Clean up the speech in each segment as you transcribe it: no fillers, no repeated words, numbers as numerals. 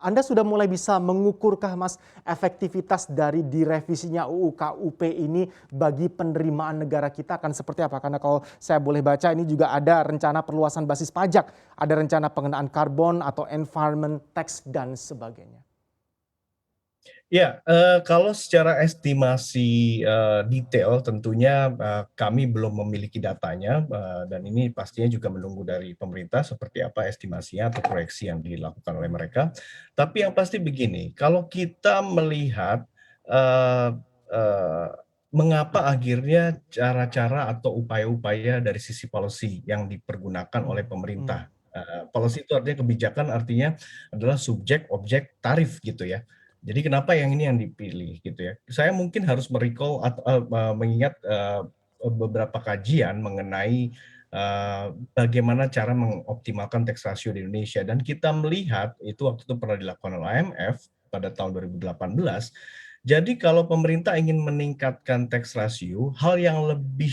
Anda sudah mulai bisa mengukurkah Mas efektivitas dari direvisinya UU KUP ini bagi penerimaan negara kita akan seperti apa? Karena kalau saya boleh baca ini juga ada rencana perluasan basis pajak, ada rencana pengenaan karbon atau environment tax dan sebagainya. Ya, kalau secara estimasi, detail tentunya, kami belum memiliki datanya, dan ini pastinya juga menunggu dari pemerintah seperti apa estimasinya atau proyeksi yang dilakukan oleh mereka. Tapi yang pasti begini, kalau kita melihat, eee eee, mengapa akhirnya cara-cara atau upaya-upaya dari sisi policy yang dipergunakan oleh Mhm. pemerintah, policy itu artinya kebijakan, artinya adalah subjek, objek, tarif gitu ya. Jadi kenapa yang ini yang dipilih gitu ya. Saya mungkin harus me-recall mengingat, beberapa kajian mengenai, bagaimana cara mengoptimalkan tax ratio di Indonesia dan kita melihat itu waktu itu pernah dilakukan oleh IMF pada tahun 2018. Jadi kalau pemerintah ingin meningkatkan tax ratio, hal yang lebih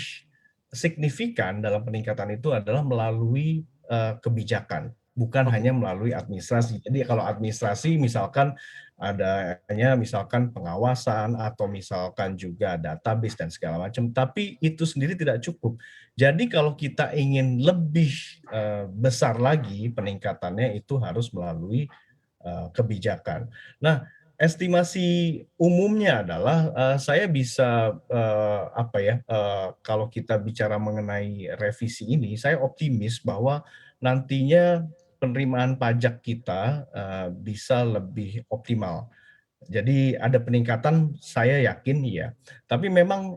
signifikan dalam peningkatan itu adalah melalui, kebijakan, bukan Oke. hanya melalui administrasi. Jadi kalau administrasi misalkan adanya misalkan pengawasan atau misalkan juga database dan segala macam, tapi itu sendiri tidak cukup. Jadi kalau kita ingin lebih, besar lagi peningkatannya itu harus melalui, kebijakan. Nah, estimasi umumnya adalah, saya bisa, apa ya, kalau kita bicara mengenai revisi ini, saya optimis bahwa nantinya penerimaan pajak kita, bisa lebih optimal. Jadi ada peningkatan saya yakin iya, tapi memang,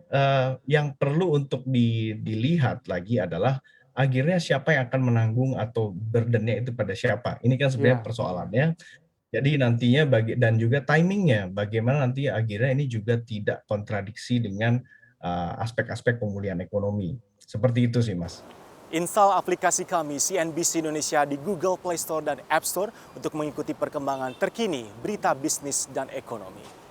yang perlu untuk dilihat lagi adalah akhirnya siapa yang akan menanggung atau burden-nya itu pada siapa, ini kan sebenarnya Iya, mhm. persoalannya. Jadi nantinya dan juga timing-nya, bagaimana nanti akhirnya ini juga tidak kontradiksi dengan, aspek-aspek pemulihan ekonomi. Seperti itu sih, Mas. Install aplikasi kami CNBC Indonesia di Google Play Store dan App Store untuk mengikuti perkembangan terkini berita bisnis dan ekonomi.